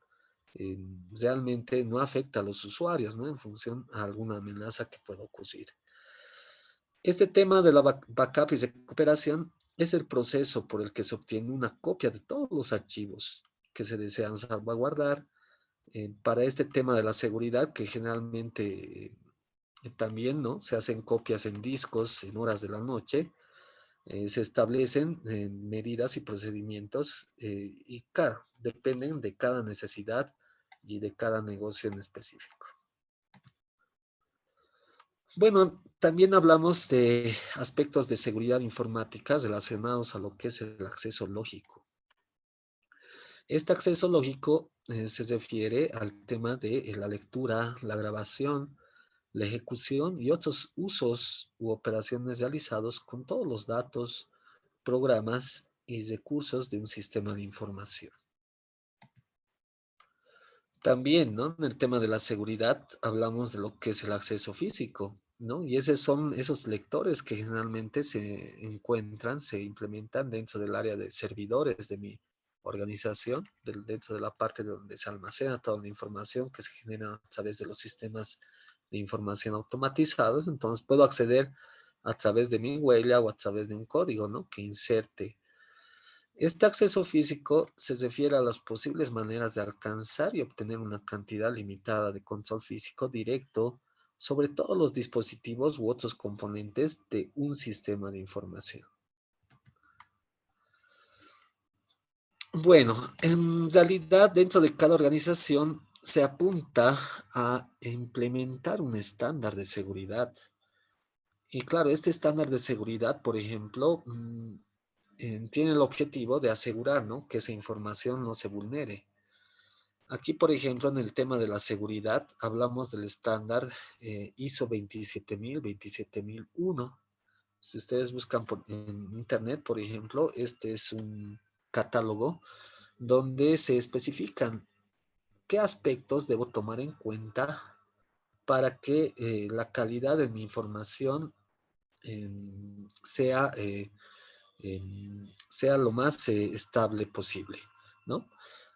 S1: eh, realmente no afecta a los usuarios, ¿no?, en función a alguna amenaza que pueda ocurrir. Este tema de la backup y recuperación es el proceso por el que se obtiene una copia de todos los archivos que se desean salvaguardar para este tema de la seguridad, que generalmente también, ¿no?, se hacen copias en discos en horas de la noche. Se establecen medidas y procedimientos y, claro, dependen de cada necesidad y de cada negocio en específico. Bueno, también hablamos de aspectos de seguridad informática relacionados a lo que es el acceso lógico. Este acceso lógico se refiere al tema de la lectura, la grabación, la ejecución y otros usos u operaciones realizados con todos los datos, programas y recursos de un sistema de información. También, ¿no?, en el tema de la seguridad hablamos de lo que es el acceso físico, ¿no? Y esos son esos lectores que generalmente se encuentran, se implementan dentro del área de servidores de mi organización, dentro de la parte donde se almacena toda la información que se genera a través de los sistemas de información automatizados. Entonces puedo acceder a través de mi huella o a través de un código, ¿no?, que inserte. Este acceso físico se refiere a las posibles maneras de alcanzar y obtener una cantidad limitada de control físico directo sobre todos los dispositivos u otros componentes de un sistema de información. Bueno, en realidad dentro de cada organización se apunta a implementar un estándar de seguridad. Y claro, este estándar de seguridad, por ejemplo, tiene el objetivo de asegurar, ¿no?, que esa información no se vulnere. Aquí, por ejemplo, en el tema de la seguridad, hablamos del estándar ISO 27000, 27001. Si ustedes buscan en internet, por ejemplo, este es un catálogo donde se especifican qué aspectos debo tomar en cuenta para que la calidad de mi información sea sea lo más estable posible, ¿no?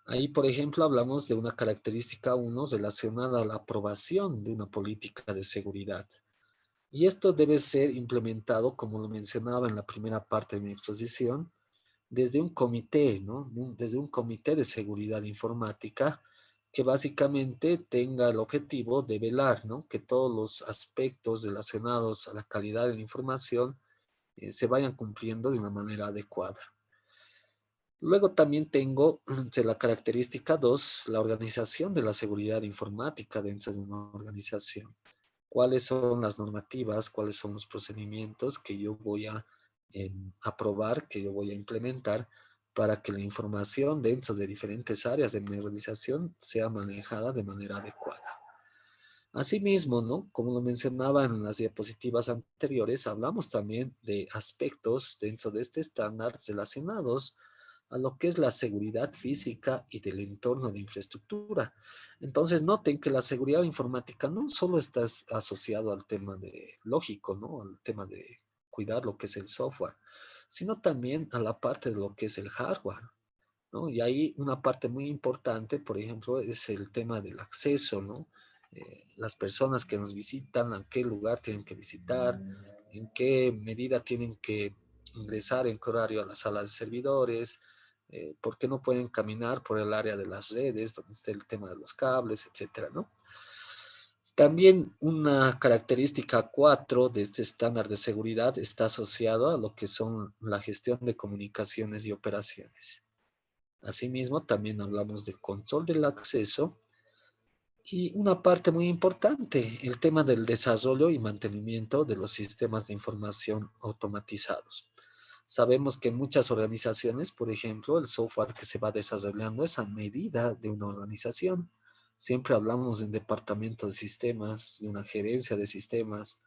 S1: Ahí, por ejemplo, hablamos de una característica 1 relacionada a la aprobación de una política de seguridad. Y esto debe ser implementado, como lo mencionaba en la primera parte de mi exposición, desde un comité, ¿no? Desde un comité de seguridad informática que básicamente tenga el objetivo de velar, ¿no?, que todos los aspectos relacionados a la calidad de la información se vayan cumpliendo de una manera adecuada. Luego también tengo entre la característica 2, la organización de la seguridad informática dentro de una organización. ¿Cuáles son las normativas? ¿Cuáles son los procedimientos que yo voy a aprobar, que yo voy a implementar para que la información dentro de diferentes áreas de mi organización sea manejada de manera adecuada. Asimismo, ¿no? Como lo mencionaba en las diapositivas anteriores, hablamos también de aspectos dentro de este estándar relacionados a lo que es la seguridad física y del entorno de infraestructura. Entonces, noten que la seguridad informática no solo está asociado al tema de lógico, ¿no? Al tema de cuidar lo que es el software, sino también a la parte de lo que es el hardware, ¿no? Y ahí una parte muy importante, por ejemplo, es el tema del acceso, ¿no? Las personas que nos visitan, a qué lugar tienen que visitar, en qué medida tienen que ingresar, en qué horario a la sala de servidores, por qué no pueden caminar por el área de las redes, donde está el tema de los cables, etcétera, ¿no? También una característica 4 de este estándar de seguridad está asociado a lo que son la gestión de comunicaciones y operaciones. Asimismo, también hablamos de control del acceso y una parte muy importante, el tema del desarrollo y mantenimiento de los sistemas de información automatizados. Sabemos que en muchas organizaciones, por ejemplo, el software que se va desarrollando es a medida de una organización. Siempre hablamos de un departamento de sistemas, de una gerencia de sistemas,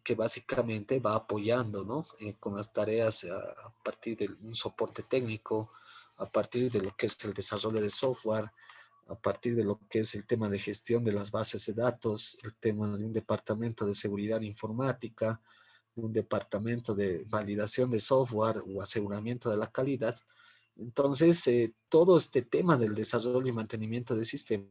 S1: que básicamente va apoyando, ¿no? Con las tareas a partir de un soporte técnico, a partir de lo que es el desarrollo de software, a partir de lo que es el tema de gestión de las bases de datos, el tema de un departamento de seguridad informática, un departamento de validación de software o aseguramiento de la calidad. Entonces, todo este tema del desarrollo y mantenimiento de sistemas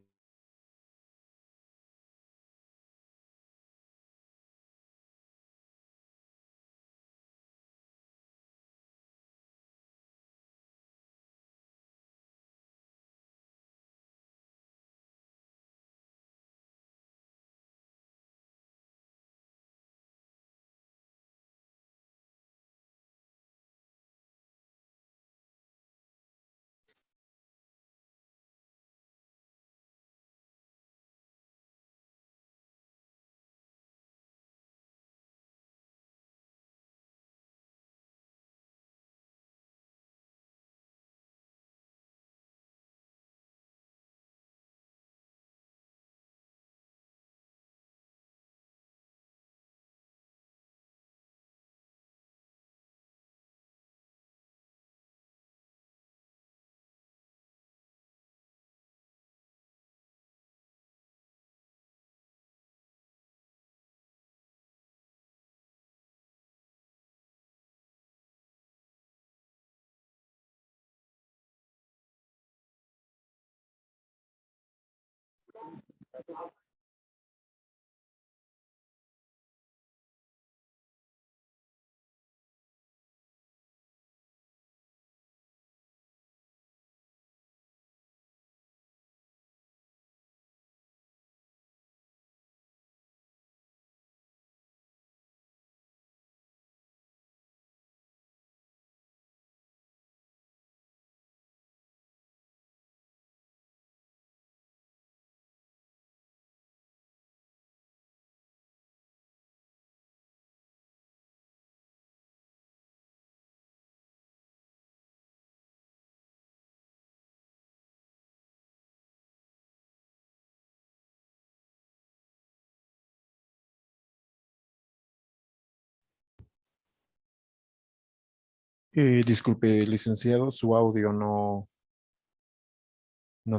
S3: Disculpe, licenciado, su audio no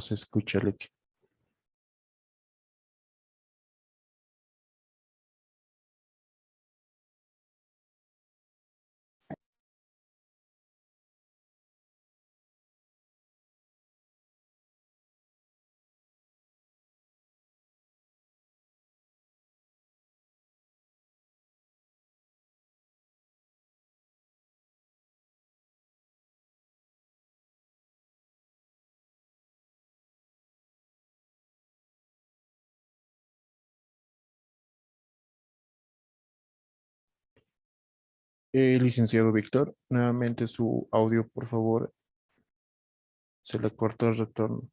S3: se escucha, Leti. Licenciado Víctor, nuevamente su audio, por favor, se le cortó el retorno.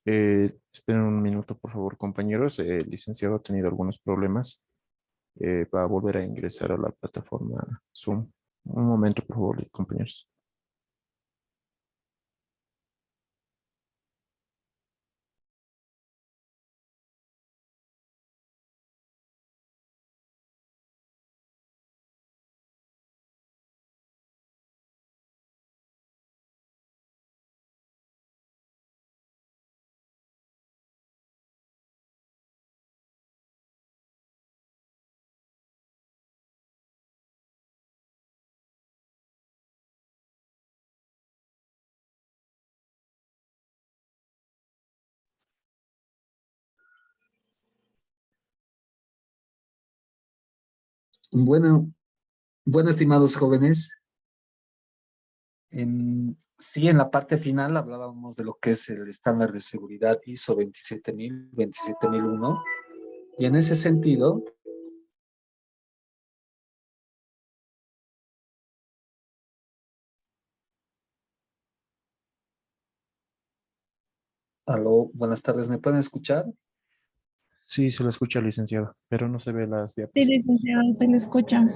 S3: Esperen un minuto, por favor, compañeros. El licenciado ha tenido algunos problemas. Va a volver a ingresar a la plataforma Zoom. Un momento, por favor, compañeros.
S1: Bueno, bueno, estimados jóvenes, sí, en la parte final hablábamos de lo que es el estándar de seguridad ISO 27000, 27001, y en ese sentido, aló, buenas tardes, ¿me pueden escuchar?
S3: Sí, se lo escucha, licenciado, pero no se ve las
S4: Sí,
S3: diapositivas.
S4: licenciado, se le escucha.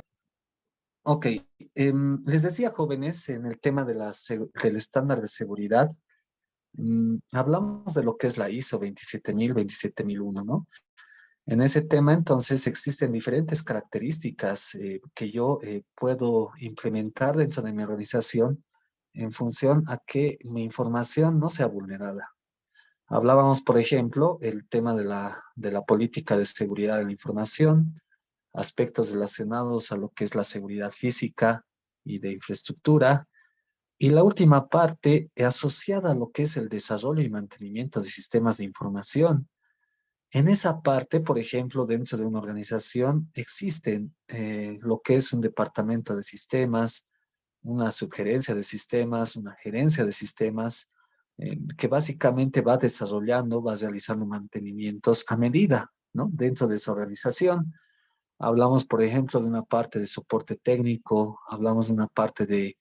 S1: Ok, les decía jóvenes, en el tema de del estándar de seguridad, hablamos de lo que es la ISO 27000, 27001, ¿no? En ese tema, entonces, existen diferentes características que yo puedo implementar dentro de mi organización en función a que mi información no sea vulnerada. Hablábamos, por ejemplo, el tema de la política de seguridad de la información, aspectos relacionados a lo que es la seguridad física y de infraestructura, y la última parte asociada a lo que es el desarrollo y mantenimiento de sistemas de información. En esa parte, por ejemplo, dentro de una organización existen lo que es un departamento de sistemas, una sugerencia de sistemas, una gerencia de sistemas, que básicamente va desarrollando, va realizando mantenimientos a medida, ¿no? Dentro de esa organización. Hablamos, por ejemplo, de una parte de soporte técnico, hablamos de una parte de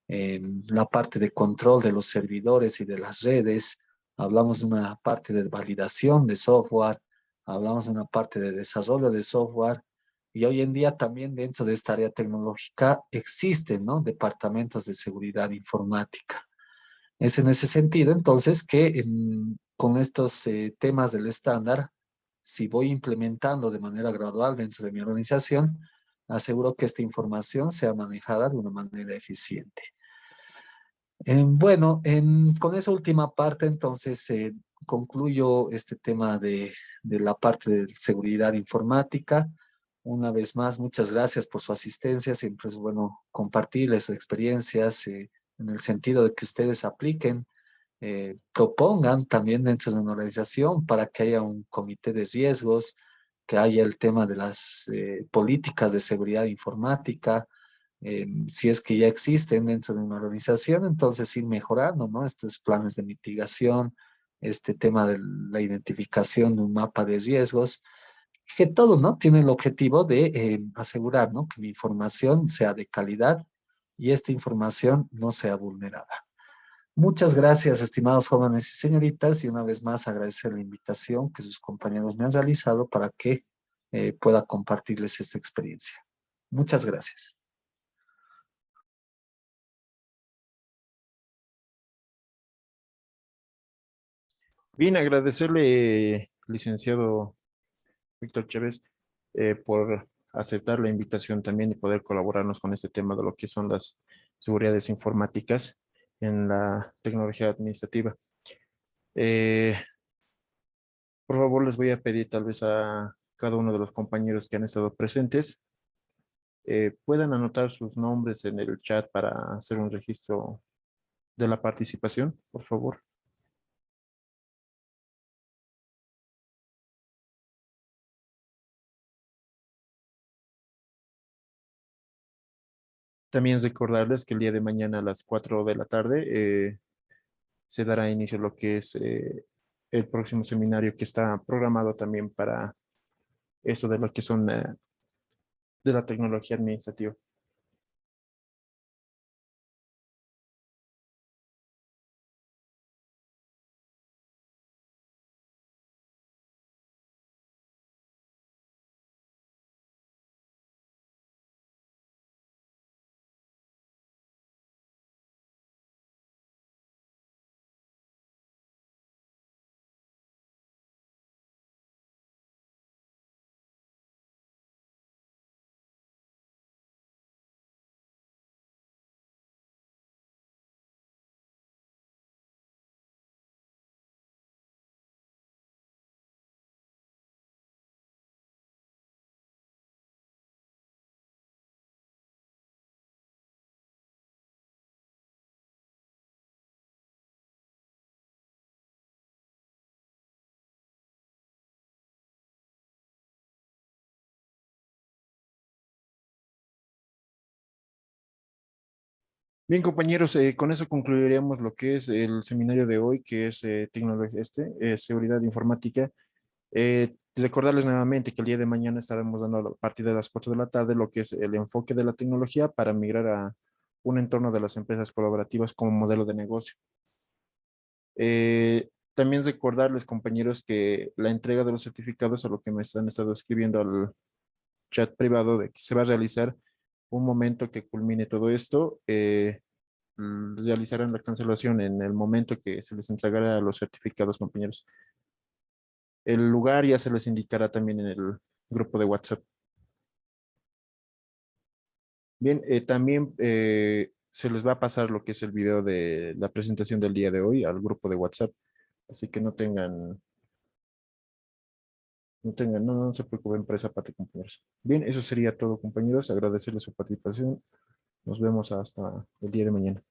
S1: la parte de control de los servidores y de las redes, hablamos de una parte de validación de software, hablamos de una parte de desarrollo de software, y hoy en día también dentro de esta área tecnológica existen, ¿no? Departamentos de seguridad informática. Es en ese sentido, entonces, que con estos temas del estándar, si voy implementando de manera gradual dentro de mi organización, aseguro que esta información sea manejada de una manera eficiente. Bueno, con esa última parte, entonces, concluyo este tema de la parte de seguridad informática. Una vez más, muchas gracias por su asistencia. Siempre es bueno compartirles experiencias en el sentido de que ustedes apliquen, propongan también dentro de una organización para que haya un comité de riesgos, que haya el tema de las políticas de seguridad informática, si es que ya existen dentro de una organización, entonces ir mejorando, ¿no? Estos planes de mitigación, este tema de la identificación de un mapa de riesgos, que todo, ¿no? Tiene el objetivo de asegurar, ¿no? Que mi información sea de calidad y esta información no sea vulnerada. Muchas gracias, estimados jóvenes y señoritas, y una vez más agradecer la invitación que sus compañeros me han realizado para que pueda compartirles esta experiencia. Muchas gracias.
S3: Bien, agradecerle, licenciado Víctor Chávez, por aceptar la invitación también y poder colaborarnos con este tema de lo que son las seguridades informáticas en la tecnología administrativa. Eh, por favor, les voy a pedir tal vez a cada uno de los compañeros que han estado presentes, puedan anotar sus nombres en el chat para hacer un registro de la participación, por favor. También recordarles que el día de mañana a las 4 de la tarde se dará inicio a lo que es el próximo seminario que está programado también para eso de lo que son de la tecnología administrativa. Bien, compañeros, con eso concluiríamos lo que es el seminario de hoy, que es tecnología, seguridad informática. Recordarles nuevamente que el día de mañana estaremos dando a partir de las 4 de la tarde lo que es el enfoque de la tecnología para migrar a un entorno de las empresas colaborativas como modelo de negocio. También recordarles, compañeros, que la entrega de los certificados a lo que me han estado escribiendo al chat privado de que se va a realizar un momento que culmine todo esto. Realizarán la cancelación en el momento que se les entregará los certificados, compañeros. El lugar ya se les indicará también en el grupo de WhatsApp. Bien, también se les va a pasar lo que es el video de la presentación del día de hoy al grupo de WhatsApp. Así que no se preocupen por esa parte, compañeros. Bien, eso sería todo, compañeros. Agradecerles su participación. Nos vemos hasta el día de mañana.